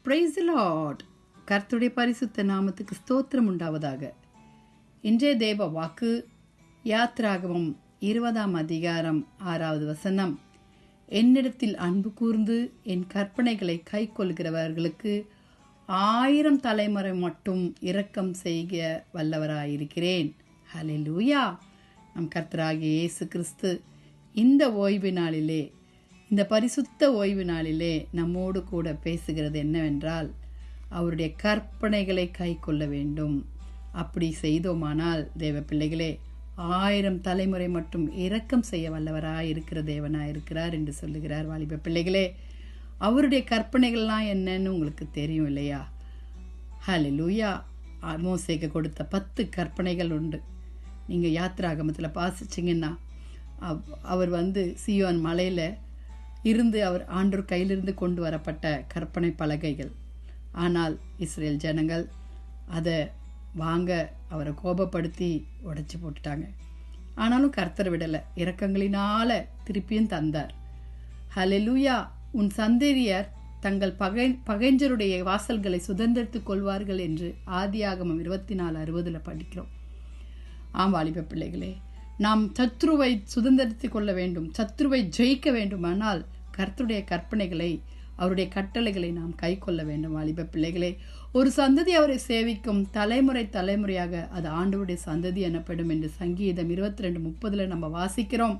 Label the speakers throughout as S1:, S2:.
S1: Price Lord. கர்த்தருடைய பரிசுத்த நாமத்துக்கு ஸ்தோத்திரம் உண்டாவதாக. இன்றைய தேவ வாக்கு யாத்ராகமம் 20ஆம் அதிகாரம் 6வது வசனம். என்னிடத்தில் அன்பு கூர்ந்து என் கற்பனைகளை கை கொள்கிறவர்களுக்கு 1000 தலைமுறை மட்டும் இரக்கம் செய்ய வல்லவராயிருக்கிறேன். ஹல்லேலூயா. நம் கர்த்தராகிய இயேசு கிறிஸ்து இந்த ஓய்வு நாளிலே, இந்த பரிசுத்த ஓய்வு நாளிலே நம்மோடு கூட பேசுகிறது என்னவென்றால், அவருடைய கற்பனைகளை கை கொள்ள வேண்டும். அப்படி செய்தோமானால் தேவ பிள்ளைகளே 1000 தலைமுறை மட்டும் இரக்கம் செய்ய வல்லவராயிருக்கிற தேவனாயிருக்கிறார் என்று சொல்லுகிறார். வாலிப பிள்ளைகளே, அவருடைய கற்பனைகள்லாம் என்னன்னு உங்களுக்கு தெரியும் இல்லையா? ஹல்லேலூயா. மோசேக்கு கொடுத்த 10 கற்பனைகள் உண்டு. நீங்கள் யாத்ராகமத்தில் வாசிச்சிங்கன்னா, அவர் சீயோன் மலையில் இருந்து அவர் ஆண்டவர் கையிலிருந்து கொண்டு வரப்பட்ட கற்பனை பலகைகள். ஆனால் இஸ்ரேல் ஜனங்கள் அதை வாங்க அவரை கோபப்படுத்தி உடைச்சி போட்டுட்டாங்க. ஆனாலும் கர்த்தர் விடலை, இரக்கங்களினால திருப்பியும் தந்தார். ஹல்லேலூயா. உன் சந்ததியர் தங்கள் பகைஞருடைய வாசல்களை சுதந்திரித்துக் கொள்வார்கள் என்று ஆதியாகமம் 24:60 படிக்கிறோம். வாலிப பிள்ளைகளே, நாம் சத்ருவை சுதந்திரித்துக் கொள்ள வேண்டும், சத்ருவை ஜெயிக்க வேண்டுமானால் கர்த்தருடைய கற்பனைகளை, அவருடைய கட்டளைகளை நாம் கை கொள்ள வேண்டும். வாலிப பிள்ளைகளே, ஒரு சந்ததி அவரை சேவிக்கும், தலைமுறை தலைமுறையாக அது ஆண்டவருடைய சந்ததி எனப்படும் என்று சங்கீதம் 22:30 நம்ம வாசிக்கிறோம்.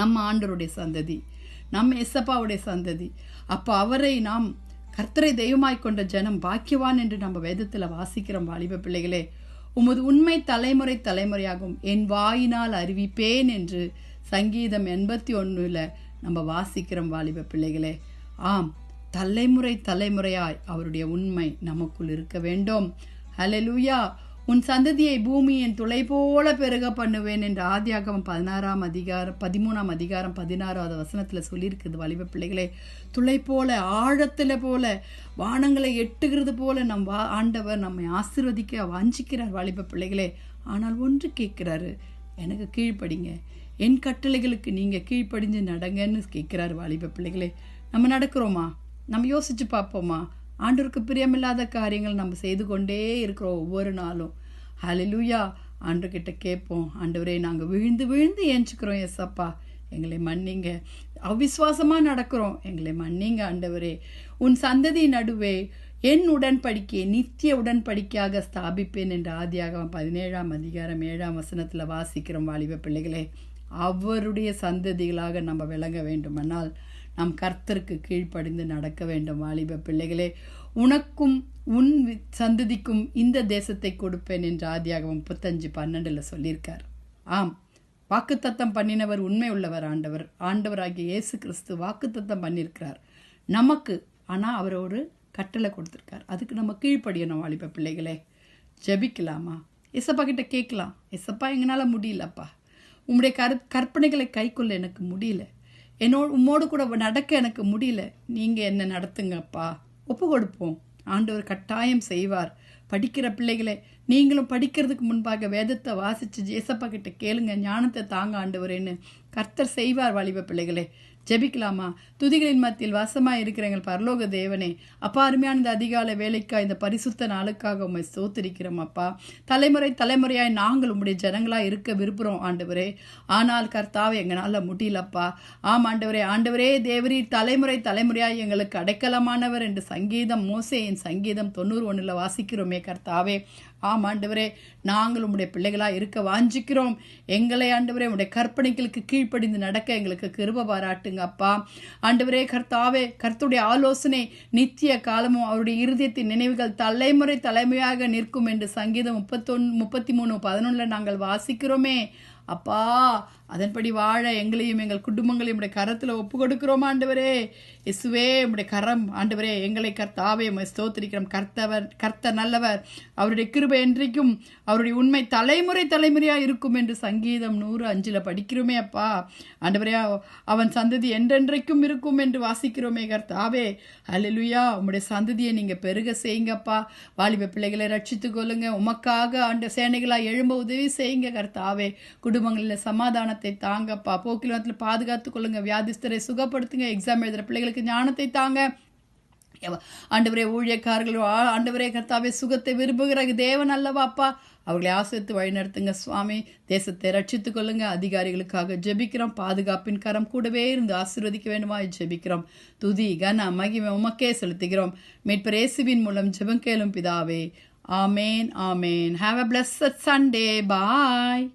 S1: நம்ம ஆண்டவருடைய சந்ததி, நம்ம எசப்பாவுடைய சந்ததி. அப்போ அவரை நாம் கர்த்தரை தெய்வமாய் கொண்ட ஜனம் பாக்கியவான் என்று நம்ம வேதத்தில் வாசிக்கிறோம். வாலிப பிள்ளைகளே, உமது உண்மை தலைமுறை தலைமுறையாகும், என் வாயினால் அறிவிப்பேன் என்று சங்கீதம் 81 நம்ம வாசிக்கிறோம். வாலிப பிள்ளைகளே, ஆம், தலைமுறை தலைமுறையாய் அவருடைய உண்மை நமக்குள் இருக்க வேண்டும். ஹல்லேலூயா. உன் சந்ததியை பூமியின் துளை போல பெருக பண்ணுவேன் என்று ஆதியாகமம் 13ஆம் அதிகாரம் 16வது வசனத்தில் சொல்லியிருக்குது. வாலிப பிள்ளைகளே, துளை போல, ஆழத்தில் போல, வானங்களை எட்டுகிறது போல ஆண்டவர் நம்மை ஆசீர்வதிக்க வாஞ்சிக்கிறார். வாலிப பிள்ளைகளே, ஆனால் ஒன்று கேட்கிறாரு, எனக்கு கீழ்ப்படிங்க, என் கட்டளைகளுக்கு நீங்கள் கீழ்ப்படிஞ்சு நடங்கன்னு கேட்கிறார். வாலிப பிள்ளைகளே, நம்ம நடக்கிறோமா? நம்ம யோசிச்சு பார்ப்போமா? ஆண்டவருக்கு பிரியமில்லாத காரியங்கள் நம்ம செய்து கொண்டே இருக்கிறோம் ஒவ்வொரு நாளும். ஹல்லேலூயா. ஆண்டவர்கிட்ட கேட்போம், ஆண்டவரே, நாங்கள் விழுந்து விழுந்து ஏஞ்சிக்கிறோம், எஸ்அப்பா எங்களை மன்னிங்க, அவிசுவாசமாக நடக்கிறோம், எங்களை மன்னிங்க ஆண்டவரே. உன் சந்ததி நடுவே என் உடன்படிக்கையை நித்திய உடன்படிக்கையாக ஸ்தாபிப்பேன் என்று ஆதியாகமம் 17ஆம் அதிகாரம் 7ஆம் வசனத்தில் வாசிக்கிறோம். வாலிப பிள்ளைகளே, அவருடைய சந்ததிகளாக நம்ம விளங்க வேண்டுமானால் நாம் கர்த்தருக்கு கீழ்ப்படிந்து நடக்க வேண்டும். வாலிப பிள்ளைகளே, உனக்கும் உன் சந்ததிக்கும் இந்த தேசத்தை கொடுப்பேன் என்று ஆதியாகமம் 35:12 சொல்லியிருக்கார். ஆம், வாக்குத்தத்தம் பண்ணினவர் உண்மை உள்ளவர். ஆண்டவராகிய இயேசு கிறிஸ்து வாக்குத்தத்தம் பண்ணியிருக்கிறார் நமக்கு. ஆனால் அவர் ஒரு கட்டளை கொடுத்துருக்கார், அதுக்கு நம்ம கீழ்ப்படியணும். வாலிப பிள்ளைகளே, ஜெபிக்கலாமா? எசப்பா கிட்ட கேட்கலாம், எசப்பா எங்களால் முடியலப்பா, உம்முடைய கற்பனைகளை கை கொள்ள எனக்கு முடியல, உம்மோடு கூட நடக்க எனக்கு முடியல, நீங்கள் என்ன நடத்துங்கப்பா. ஒப்பு கொடுப்போம், ஆண்டவர் கட்டாயம் செய்வார். படிக்கிற பிள்ளைகளை, நீங்களும் படிக்கிறதுக்கு முன்பாக வேதத்தை வாசித்து ஏசப்பா கிட்ட கேளுங்க, ஞானத்தை தாங்க ஆண்டவரேன்னு. கர்த்தர் செய்வார். வாலிப பிள்ளைகளே, ஜெபிக்கலாமா? துதிகளின் மத்தியில் வாசமாக இருக்கிற எங்கள் பரலோக தேவனே, அப்பா, அருமையான இந்த அதிகாலை வேலைக்காக, இந்த பரிசுத்த நாளுக்காக உம்மை ஸ்தோத்திரிக்கிறோம் அப்பா. தலைமுறை தலைமுறையாய் நாங்கள் உம்முடைய ஜனங்களாக இருக்க விரும்புகிறோம் ஆண்டவரே. ஆனால் கர்த்தாவே, எங்களால் முடியலப்பா. ஆண்டவரே, ஆண்டவரே தேவரீர் தலைமுறை தலைமுறையாய் எங்களுக்கு அடைக்கலமானவர் என்று மோசேயின் சங்கீதம் 91 வாசிக்கிறோமே கர்த்தாவே. ஆண்டவரே, நாங்கள் உம்முடைய பிள்ளைகளாக இருக்க வாஞ்சிக்கிறோம். எங்களை ஆண்டவரே உம்முடைய கற்பனைகளுக்கு கீழ்ப்படிந்து நடக்க எங்களுக்கு கிருபை பாராட்டுங்க அப்பா. ஆண்டவரே கர்த்தாவே, கர்த்தருடைய ஆலோசனை நித்திய காலமும் அவருடைய இருதயத்தின் நினைவுகள் தலைமுறை தலைமுறையாக நிற்கும் என்று சங்கீதம் 33:11 நாங்கள் வாசிக்கிறோமே அப்பா. அதன்படி வாழ எங்களையும் எங்கள் குடும்பங்களையும் உடைய கரத்தில் ஒப்பு கொடுக்கிறோம் ஆண்டவரே. இயேசுவே, உடைய கரம் ஆண்டவரே, எங்களை கர்த்தாவே ஸ்தோத்திரிக்கிறோம். கர்த்தர் நல்லவர், அவருடைய கிருபை என்றைக்கும், அவருடைய உண்மை தலைமுறை தலைமுறையாக இருக்கும் என்று சங்கீதம் 105 படிக்கிறோமே அப்பா. ஆண்டவரே, அவன் சந்ததி என்றென்றைக்கும் இருக்கும் என்று வாசிக்கிறோமே கர்த்தாவே. ஹல்லேலூயா. உம்முடைய சந்ததியை நீங்கள் பெருக செய்யுங்கப்பா. வாலிப பிள்ளைகளை ரட்சித்து கொள்ளுங்க. உமக்காக ஆண்ட சேனைகளாக எழும்ப உதவி செய்யுங்க கர்த்தாவே. குடும்பங்களில் சமாதானத்தை தாங்கப்பா. போக்கில் பாதுகாத்து கொள்ளுங்க. வியாதிஸ்தரை சுகப்படுத்துங்க. எக்ஸாம் எழுதுகிற பிள்ளைகளுக்கு ஞானத்தை தாங்க. ஆண்டவரே ஊழியக்காரர்கள் ஆண்டவரே கர்த்தாவே சுகத்தை விரும்புகிற தேவன் அல்லவா அப்பா, அவர்களை ஆசிரித்து வழிநடத்துங்க சுவாமி. தேசத்தை ரட்சித்துக் கொள்ளுங்க. அதிகாரிகளுக்காக ஜெபிக்கிறோம். பாதுகாப்பின் கரம் கூடவே இருந்து ஆசீர்வதிக்க வேண்டுமா ஜெபிக்கிறோம். துதி கன மகிமை உமக்கே செலுத்துகிறோம். மீட்பர் இயேசுவின் மூலம் ஜெபம் கேளும் பிதாவே. ஆமேன் ஆமேன். Have a blessed Sunday. Bye.